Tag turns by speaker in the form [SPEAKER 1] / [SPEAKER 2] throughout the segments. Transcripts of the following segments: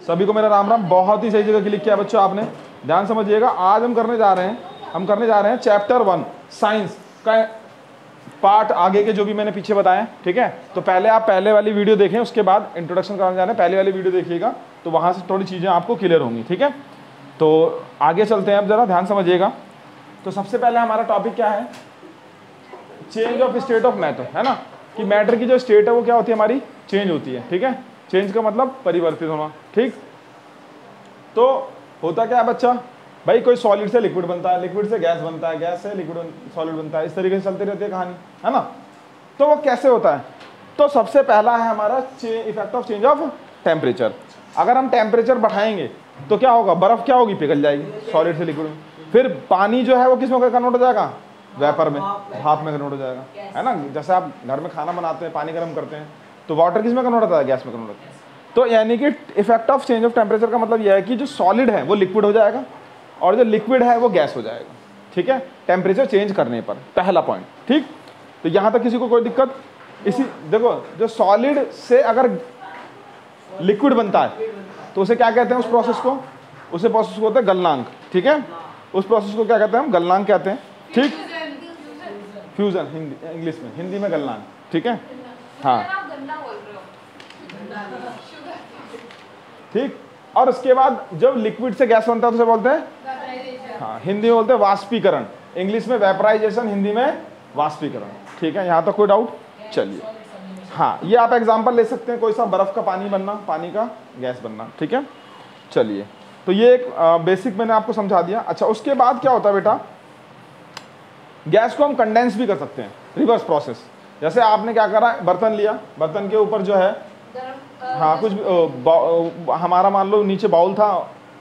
[SPEAKER 1] सभी को मेरा राम राम। बहुत ही सही जगह क्लिक किया बच्चों आपने, ध्यान समझिएगा। आज हम करने जा रहे हैं चैप्टर 1 साइंस का पार्ट आगे के जो भी मैंने पीछे बताया, ठीक है। तो पहले आप पहले वाली वीडियो देखें, उसके बाद इंट्रोडक्शन कराने जा रहे हैं, पहले वाली वीडियो देखिएगा तो वहाँ से थोड़ी चीज़ें आपको क्लियर होंगी, ठीक है। तो आगे चलते हैं, अब ज़रा ध्यान समझिएगा। तो सबसे पहले हमारा टॉपिक क्या है, change of state of matter, है ना, कि मैटर की जो स्टेट है वो क्या होती है हमारी, चेंज होती है, ठीक है। चेंज का मतलब परिवर्तित होना, ठीक। तो होता क्या है बच्चा, भाई कोई सॉलिड से लिक्विड बनता है, लिक्विड से गैस बनता है, गैस से लिक्विड सॉलिड बनता है, इस तरीके से चलती रहती है कहानी, है ना। तो वो कैसे होता है, तो सबसे पहला है हमारा effect of change of temperature. अगर हम टेम्परेचर बढ़ाएंगे तो क्या होगा, बर्फ क्या होगी, पिघल जाएगी सॉलिड से लिक्विड में। फिर पानी जो है वो किस में कन्वर्ट हो जाएगा, वेपर में, भाप में कन्वर्ट हो जाएगा, है ना। जैसे आप घर में खाना बनाते हैं, पानी गर्म करते हैं, तो वाटर किस में कन्वर्ट होता है, गैस में कन्वर्ट होता है। तो यानी कि effect of change of temperature का मतलब यह है कि जो सॉलिड है वो लिक्विड हो जाएगा और जो लिक्विड है वो गैस हो जाएगा, ठीक है, टेम्परेचर चेंज करने पर। पहला पॉइंट, ठीक। तो यहाँ तक किसी को कोई दिक्कत, इसी देखो, जो सॉलिड से अगर लिक्विड बनता है तो उसे क्या कहते हैं, उस प्रोसेस को, उसे प्रोसेस को होता है गलनांक, ठीक है। उस प्रोसेस को क्या कहते हैं हम, गलनांक कहते हैं, ठीक। फ्यूजन हिंदी, इंग्लिश में, हिंदी में गलनांक, ठीक है, हाँ, ठीक। और उसके बाद जब लिक्विड से गैस बनता है तो उसे बोलते हैं, हाँ, हिंदी में बोलते हैं वाष्पीकरण, इंग्लिश में वेपराइजेशन, हिंदी में वाष्पीकरण, ठीक है। यहाँ तक कोई डाउट, चलिए। हाँ, ये आप एग्जांपल ले सकते हैं, कोई सा बर्फ का पानी बनना, पानी का गैस बनना, ठीक है। चलिए, तो ये एक बेसिक मैंने आपको समझा दिया। अच्छा, उसके बाद क्या होता है बेटा, गैस को हम कंडेंस भी कर सकते हैं, रिवर्स प्रोसेस। जैसे आपने क्या करा, बर्तन लिया, बर्तन के ऊपर जो है, हाँ, कुछ हमारा मान लो नीचे बाउल था,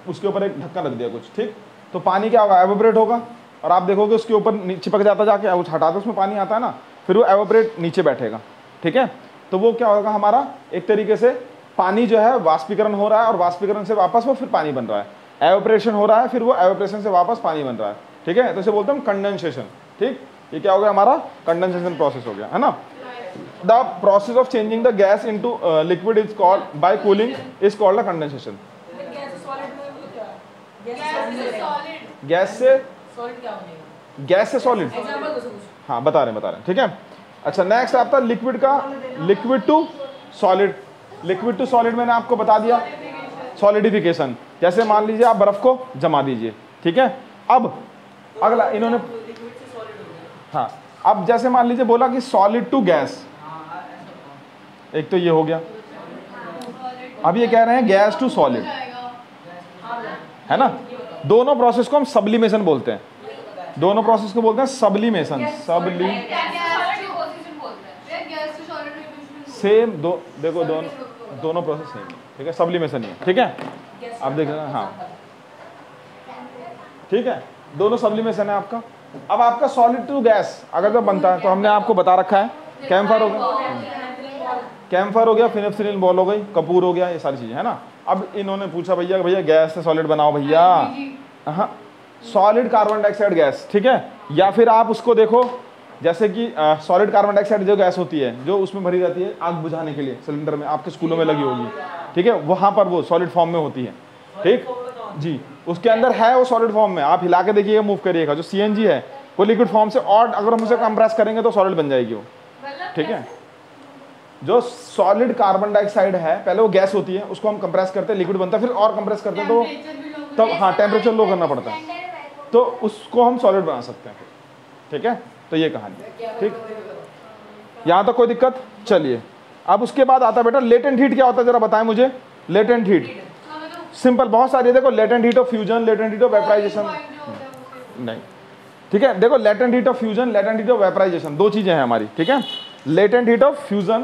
[SPEAKER 1] उसके ऊपर एक ढक्कन रख दिया कुछ, ठीक। तो पानी क्या होगा, एवोपरेट होगा, और आप देखोगे उसके ऊपर चिपक जाता जाके, वो हटाते उसमें पानी आता है ना, फिर वो एवोपरेट नीचे बैठेगा, ठीक है। तो वो क्या होगा, हमारा एक तरीके से पानी जो है वाष्पीकरण हो रहा है, और वाष्पीकरण से वापस वो फिर पानी बन रहा है, एवोपरेशन हो रहा है, फिर वो एवोपरेशन से वापस पानी बन रहा है, ठीक है। तो इसे बोलते हैं कंडेंसेशन, ठीक। ये क्या हो गया, हमारा कंडेंसेशन प्रोसेस हो गया, है ना। The process of changing the gas into liquid is called by cooling is called the condensation. Gas से सॉलिड, हाँ, बता रहे हैं, ठीक है। अच्छा, नेक्स्ट आता है लिक्विड का, liquid to solid. Liquid to solid मैंने आपको बता दिया, सॉलिडिफिकेशन। जैसे मान लीजिए आप बर्फ को जमा दीजिए, ठीक है। अब अगला इन्होंने, हाँ, अब जैसे मान लीजिए बोला कि सॉलिड टू गैस, एक तो ये हो गया। अब ये कह रहे हैं गैस टू सॉलिड, है ना। दोनों प्रोसेस को हम सब्लिमेशन बोलते हैं, दोनों प्रोसेस को बोलते हैं सब्लिमेशन, सेम दो, देखो दोनों प्रोसेस सेम है, ठीक है, सब्लिमेशन ही है, ठीक है। अब देख लेना, हाँ, ठीक है, दोनों सब्लिमेशन है आपका। अब आपका सॉलिड टू गैस अगर जब बनता है तो हमने आपको बता रखा है, कैम्फर हो गया, फिनिप्सिलिन बॉल हो गई, कपूर हो गया, ये सारी चीजें, है ना। अब इन्होंने पूछा भैया गैस से सॉलिड बनाओ भैया, हाँ, सॉलिड कार्बन डाइऑक्साइड गैस, ठीक है। या फिर आप उसको देखो, जैसे कि सॉलिड कार्बन डाइऑक्साइड जो गैस होती है, जो उसमें भरी रहती है आग बुझाने के लिए, सिलेंडर में, आपके स्कूलों में लगी होगी, ठीक है, वहां पर वो सॉलिड फॉर्म में होती है, ठीक जी। उसके अंदर है वो सॉलिड फॉर्म में, आप हिला के देखिएगा, मूव करिएगा। जो सीएनजी है वो लिक्विड फॉर्म से, और अगर हम उसे कंप्रेस करेंगे तो सॉलिड बन जाएगी वो, ठीक है। जो सॉलिड कार्बन डाइऑक्साइड है, पहले वो गैस होती है, उसको हम कंप्रेस करते हैं, लिक्विड बनता है, फिर और कंप्रेस करते हैं तो तब, हाँ, टेम्परेचर लो करना पड़ता है, तो उसको हम सॉलिड बना सकते हैं, ठीक है। तो ये कहानी, ठीक, यहाँ तक कोई दिक्कत, चलिए। अब उसके बाद आता है बेटा लेटेंट हीट। क्या होता है जरा बताएं मुझे, लेटेंट हीट। सिंपल, बहुत सारी, देखो, latent heat of fusion, latent heat of vaporisation, नहीं, ठीक है। देखो, latent heat of fusion, latent heat of vaporisation, दो चीजें हैं हमारी, ठीक है। लेटेंट हीट ऑफ फ्यूजन,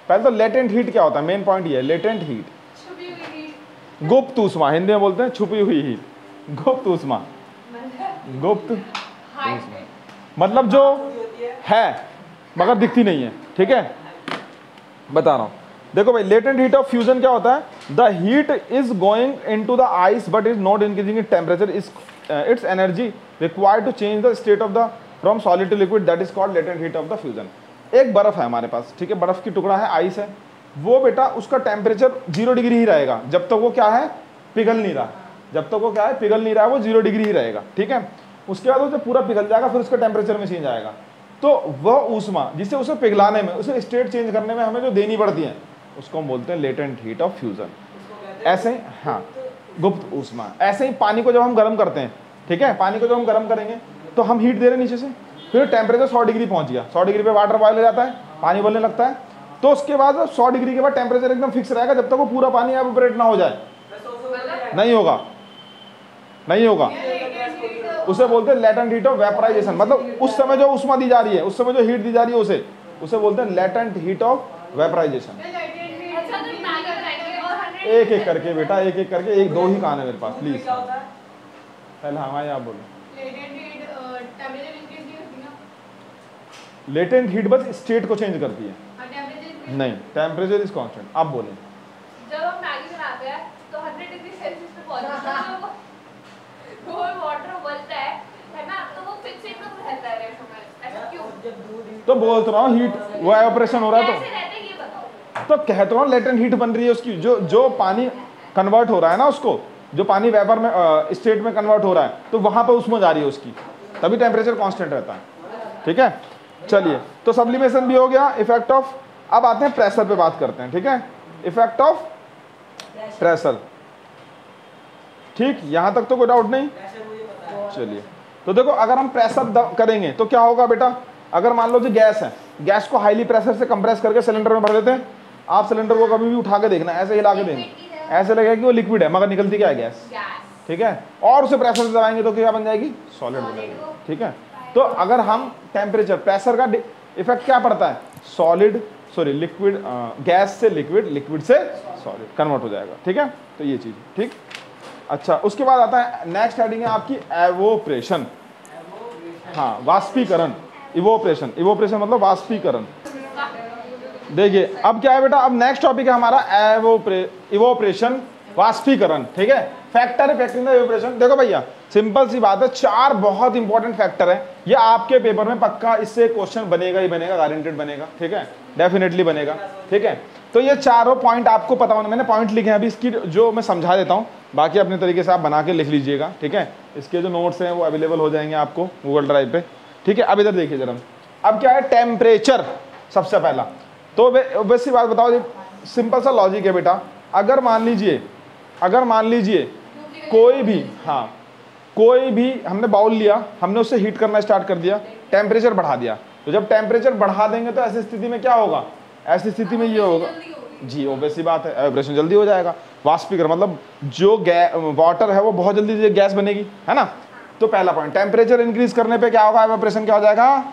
[SPEAKER 1] पहले तो लेटेंट हीट क्या होता है, मेन पॉइंट ये है, लेटेंट हीट, गुप्त ऊष्मा, हिंदी में बोलते हैं छुपी हुई हीट, गुप्त ऊष्मा, गुप्त ऊष्मा मतलब जो है मगर दिखती नहीं है, ठीक है, बता रहा हूं। देखो भाई, लेटेंट हीट ऑफ फ्यूजन क्या होता है, the heat is going into the ice but is not increasing in temperature, it's energy required to change the state of the from solid to liquid, that is called latent heat of the fusion. एक बर्फ है हमारे पास, ठीक है, बर्फ की टुकड़ा है, आइस है, वो बेटा उसका टेम्परेचर 0 डिग्री ही रहेगा जब तक वो क्या है, पिघल नहीं रहा। जब तक वो क्या है, पिघल नहीं रहा है, वो 0 डिग्री ही रहेगा, ठीक है। उसके बाद वो जब पूरा पिघल जाएगा फिर उसका टेम्परेचर में चेंज आएगा। तो वह ऊष्मा जिसे उसे पिघलाने में, उसे स्टेट चेंज करने में हमें जो देनी पड़ती है उसको हम बोलते हैं लेटेंट हीट ऑफ फ्यूजन। ऐसे, हाँ, गुप्त ऊष्मा। ऐसे ही पानी को जब हम गर्म करते हैं, ठीक है, पानी को जब हम गर्म करेंगे तो हम हीट दे रहे हैं नीचे से, फिर टेम्परेचर 100 डिग्री पहुंच गया, 100 डिग्री पे वाटर बॉयल हो जाता है, पानी उबलने लगता है। तो उसके बाद 100 डिग्री के बाद टेम्परेचर एकदम फिक्स रहेगा जब तक वो पूरा पानी एवोपरेट ना हो जाए। नहीं होगा, नहीं होगा, उसे बोलते हैं लेटेंट हीट ऑफ वेपराइजेशन। मतलब उस समय जो ऊष्मा दी जा रही है, उस समय जो हीट दी जा रही है, उसे बोलते हैं लेटेंट हीट ऑफ वेपराइजेशन। एक एक करके बेटा, एक एक करके, एक दो ही कान है मेरे पास, प्लीज पहले हमारे आप बोलो। लेटेंट हीट बस स्टेट को चेंज करती है, नहीं, टेम्परेचर इज कांस्टेंट। आप बोले
[SPEAKER 2] जब हम मैगी बनाते हैं तो 100 डिग्री सेल्सियस पे पहुंच जाता है, वो वाटर उबलता है ना, तो वो फिक्स एकदम रहता है रेशो में। ऐसा क्यों?
[SPEAKER 1] तो बोल तो रहा हूँ हीट, वो एवोपरेशन हो रहा है
[SPEAKER 2] कैसे रहते हैं ये बताओ।
[SPEAKER 1] तो कह तो रहा हूँ लेटेंट हीट बन रही है उसकी, जो पानी कन्वर्ट हो रहा है ना, उसको जो पानी वेपर में स्टेट में कन्वर्ट हो रहा है, तो वहां पर ऊष्मा जा रही है उसकी, तभी टेम्परेचर कांस्टेंट रहता है, ठीक है। चलिए, तो सब्लिमेशन भी हो गया, इफेक्ट ऑफ। अब आते हैं प्रेशर पे बात करते हैं, ठीक है, इफेक्ट ऑफ प्रेशर। ठीक, यहां तक तो कोई डाउट नहीं। चलिए, तो देखो अगर हम प्रेशर करेंगे तो क्या होगा बेटा, अगर मान लो जी गैस है, गैस को हाईली प्रेशर से कंप्रेस करके सिलेंडर में भर देते हैं। आप सिलेंडर को कभी भी उठा के देखना, ऐसे हिला के देखना, ऐसे लगेगा कि वो लिक्विड है मगर निकलती क्या है, गैस, ठीक है। और उसे प्रेशर से दबाएंगे तो क्या बन जाएगी, सॉलिड बन जाएगी, ठीक है। तो अगर हम टेम्परेचर, प्रेशर का इफेक्ट क्या पड़ता है, लिक्विड, गैस से लिक्विड, लिक्विड से सॉलिड कन्वर्ट हो जाएगा, ठीक है। तो ये चीज, ठीक। अच्छा, उसके बाद आता है नेक्स्ट हेडिंग है आपकी एवोप्रेशन। हाँ, वाष्पीकरण, इवोप्रेशन, इवोप्रेशन मतलब वाष्पीकरण। देखिए अब क्या है बेटा, अब नेक्स्ट टॉपिक है हमारा इवोप्रेशन, वाष्पीकरण, ठीक है। Factor affecting the evaporation. देखो भैया, सिंपल सी बात है, 4 बहुत इंपॉर्टेंट फैक्टर है, ये आपके पेपर में पक्का इससे क्वेश्चन बनेगा ही बनेगा, गारंटेड बनेगा, ठीक है, डेफिनेटली बनेगा, ठीक है। तो ये चारों पॉइंट आपको पता होना, मैंने पॉइंट लिखे हैं अभी, इसकी जो मैं समझा देता हूँ, बाकी अपने तरीके से आप बना के लिख लीजिएगा, ठीक है। इसके जो नोट्स हैं वो अवेलेबल हो जाएंगे आपको गूगल ड्राइव पे, ठीक है। अब इधर देखिए जरा, अब क्या है, टेम्परेचर सबसे पहला। तो वैसी बात बताओ, सिंपल सा लॉजिक है बेटा, अगर मान लीजिए कोई भी, हाँ, कोई भी हमने बाउल लिया, हमने उससे हीट करना स्टार्ट कर दिया, टेम्परेचर बढ़ा दिया, तो जब टेम्परेचर बढ़ा देंगे तो ऐसी स्थिति में क्या होगा, ऐसी स्थिति में ये होगा जी, ऑब्वियस सी बात है, एवोप्रेशन जल्दी हो जाएगा। वाष्पीकरण मतलब जो वाटर है वो बहुत जल्दी गैस बनेगी, है ना। तो पहला पॉइंट, टेम्परेचर इंक्रीज करने पे क्या होगा, एवोप्रेशन क्या हो जाएगा,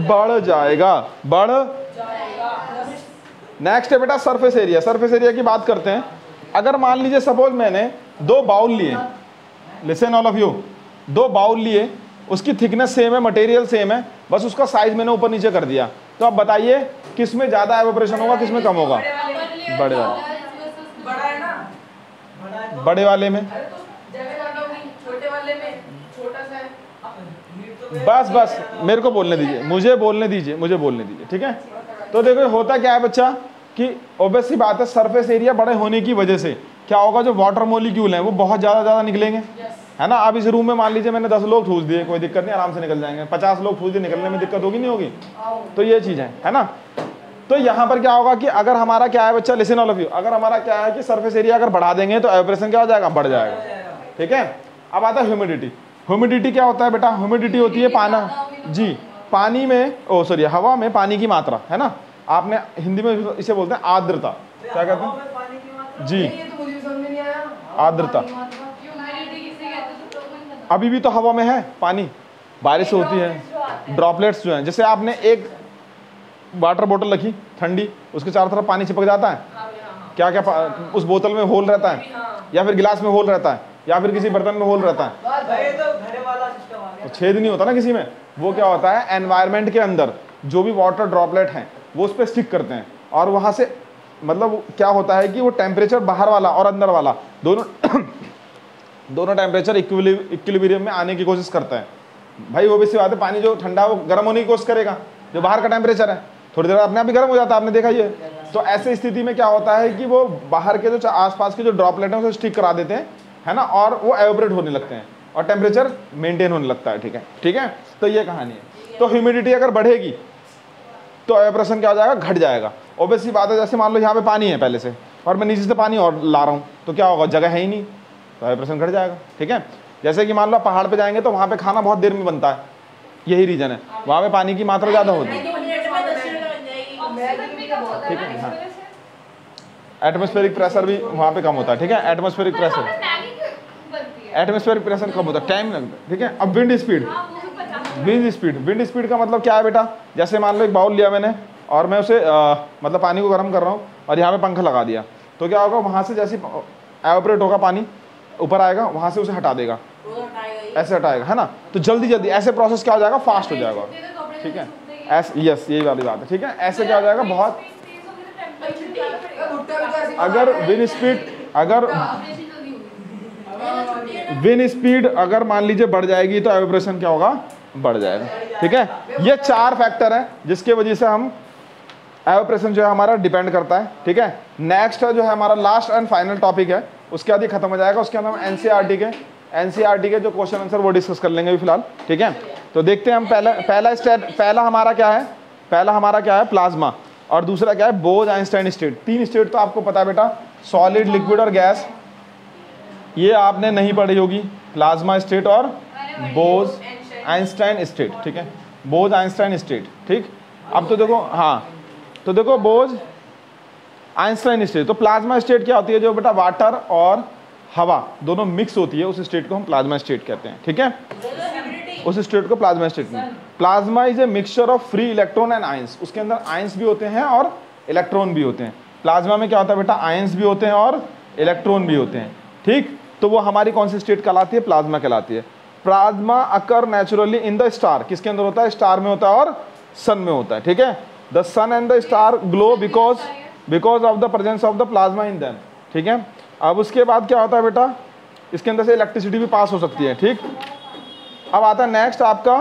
[SPEAKER 1] बढ़ जाएगा, बढ़ जाएगा। नेक्स्ट है बेटा सरफेस एरिया। सरफेस एरिया की बात करते हैं। अगर मान लीजिए सपोज मैंने 2 बाउल लिए, listen all of you, 2 bowl लिए, उसकी थिकनेस सेम है, मटेरियल सेम है, बस उसका साइज मैंने ऊपर नीचे कर दिया, तो अब बताइए किसमें ज्यादा एवोप्रेशन होगा, किसमें कम होगा, बड़े वाले, बड़े वाले में। बस मेरे को बोलने दीजिए, मुझे बोलने दीजिए, ठीक है। तो देखो होता क्या है बच्चा, कि ऑब्वियस सी बात है, सरफेस एरिया बड़े होने की वजह से क्या होगा, जो वाटर मॉलिक्यूल हैं वो बहुत ज़्यादा निकलेंगे, है ना। अब इस रूम में मान लीजिए मैंने 10 लोग ठूस दिए, कोई दिक्कत नहीं, आराम से निकल जाएंगे। 50 लोग ठूस दिए, निकलने में दिक्कत होगी नहीं होगी, तो ये चीज़ है ना। तो यहाँ पर क्या होगा कि अगर हमारा क्या है बच्चा, लिसन ऑल ऑफ यू, अगर हमारा क्या है कि सरफेस एरिया अगर बढ़ा देंगे तो एवोप्रेशन क्या हो जाएगा, बढ़ जाएगा, ठीक है। अब आता है ह्यूमिडिटी। ह्यूमिडिटी क्या होता है बेटा, ह्यूमिडिटी होती है पानी में, हवा में पानी की मात्रा, है ना। आपने हिंदी में इसे बोलते हैं आर्द्रता, क्या कहते हैं जी, आर्द्रता। अभी भी तो हवा में है पानी, बारिश होती है, ड्रॉपलेट्स जो हैं, जैसे आपने एक वाटर बोतल रखी ठंडी, उसके चारों तरफ पानी चिपक जाता है, क्या क्या उस बोतल में होल रहता है, या फिर गिलास में होल रहता है, या फिर किसी बर्तन में होल रहता है, तो छेद नहीं होता ना किसी में। वो क्या होता है, एनवायरनमेंट के अंदर जो भी वाटर ड्रॉपलेट हैं वो उस पर स्टिक करते हैं, और वहाँ से मतलब क्या होता है कि वो टेम्परेचर बाहर वाला और अंदर वाला दोनों टेम्परेचर इक्विलिब्रियम में आने की कोशिश करता है। भाई वो भी सी बात है, पानी जो ठंडा वो गर्म होने की कोशिश करेगा, जो बाहर का टेम्परेचर है थोड़ी देर अपने आप ही गर्म हो जाता है, आपने देखा ये तो ऐसे स्थिति में क्या होता है कि वो बाहर के जो आसपास के जो ड्रॉपलेट हैं उसे स्टिक करा देते हैं, है ना, और वो एवोपरेट होने लगते हैं और टेम्परेचर मेंटेन होने लगता है। ठीक है, तो ये कहानी है। तो ह्यूमिडिटी अगर बढ़ेगी तो एवोपरेशन क्या हो जाएगा, घट जाएगा। ऑब्वियसली बात है, जैसे मान लो यहाँ पे पानी है पहले से और मैं नीचे से पानी और ला रहा हूँ, तो क्या होगा, जगह है ही नहीं, तो एवोपरेशन घट जाएगा। ठीक है, जैसे कि मान लो पहाड़ पे जाएंगे तो वहाँ पे खाना बहुत देर में बनता है, यही रीज़न है, वहाँ पे पानी की मात्रा ज़्यादा होती है। ठीक है, हाँ, एटमॉस्फेरिक प्रेशर भी वहाँ पे कम होता है। ठीक है, एटमॉस्फेरिक प्रेशर कम होता है, टाइम लगता है। ठीक है, अब विंड स्पीड का मतलब क्या है बेटा, जैसे मान लो एक बाउल लिया मैंने और मैं उसे मतलब पानी को गर्म कर रहा हूँ और यहाँ पे पंखा लगा दिया, तो क्या होगा, वहाँ से जैसे एवोपरेट होगा पानी ऊपर आएगा, वहाँ से उसे हटा देगा, ऐसे हटाएगा, है ना। तो जल्दी जल्दी ऐसे प्रोसेस क्या हो जाएगा, फास्ट हो जाएगा। ठीक है, ऐसे, यस, यही वाली बात है। ठीक है, ऐसे क्या हो जाएगा, बहुत, अगर विंड स्पीड अगर मान लीजिए बढ़ जाएगी तो एवोपरेशन क्या होगा, बढ़ जाएगा। ठीक है, ये 4 फैक्टर है जिसके वजह से हम एवोपरेशन जो है हमारा डिपेंड करता है। ठीक है, नेक्स्ट जो है हमारा लास्ट एंड फाइनल टॉपिक है, उसके बाद ये खत्म हो जाएगा। उसके अंदर हम एनसीईआरटी के जो क्वेश्चन आंसर वो डिस्कस कर लेंगे अभी फिलहाल। ठीक है, तो देखते हैं हम पहला हमारा क्या है, प्लाज्मा, और दूसरा क्या है, बोज आइंस्टाइन स्टेट। 3 स्टेट तो आपको पता है बेटा, सॉलिड, लिक्विड और गैस, ये आपने नहीं पढ़ी होगी, प्लाज्मा स्टेट और बोज आइंस्टाइन स्टेट। ठीक है, बोज आइंस्टाइन स्टेट। ठीक, अब तो देखो, हाँ, तो देखो बोज आइंस्टाइन स्टेट, तो प्लाज्मा स्टेट क्या होती है, जो बेटा वाटर और हवा दोनों मिक्स होती है, उस स्टेट को हम प्लाज्मा स्टेट कहते हैं। ठीक है, उस स्टेट को प्लाज्मा स्टेट में, plasma is a mixture of free electron and ions, उसके अंदर आयंस भी होते हैं और इलेक्ट्रॉन भी होते हैं। प्लाज्मा में क्या होता है बेटा, आयंस भी होते हैं और इलेक्ट्रॉन भी होते हैं। ठीक, तो वो हमारी कौन सी स्टेट कहलाती है, प्लाज्मा कहलाती है। Plasma occur naturally in the star, किसके अंदर होता है, स्टार में होता है और सन में होता है। ठीक है, the sun and the star glow because of the presence of the plasma in them. ठीक है, अब उसके बाद क्या होता है बेटा, इसके अंदर से इलेक्ट्रिसिटी भी पास हो सकती है। ठीक, अब आता है नेक्स्ट आपका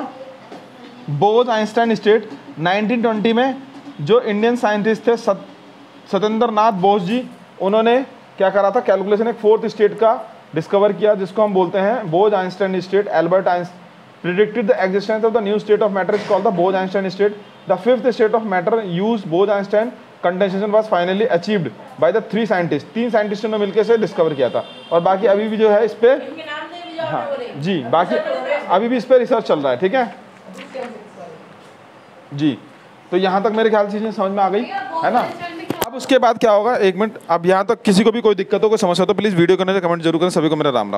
[SPEAKER 1] बोज आइंस्टाइन स्टेट। 1920 में जो इंडियन साइंटिस्ट थे सत्येंद्र नाथ बोस जी, उन्होंने क्या करा था, कैलकुलेशन, एक 4th स्टेट का डिस्कवर किया जिसको हम बोलते हैं Bose Einstein state. Albert Einstein predicted the existence of the new state of matter is called the Bose-Einstein state. The 5th state of matter used Bose-Einstein condensation was finally achieved by the 3 scientists. 3 साइंटिस्टों ने मिलकर इसे discover किया था, और बाकी अभी भी जो है इस पे, हाँ जी, बाकी अभी भी इस पे रिसर्च चल रहा है। ठीक है जी, तो यहाँ तक मेरे ख्याल से चीजें समझ में आ गई है ना। अब उसके बाद क्या होगा, 1 मिनट, अब यहाँ तक किसी को भी कोई दिक्कत हो, कोई समस्या हो तो प्लीज वीडियो करने से कमेंट जरूर करें। सभी को मेरा राम राम।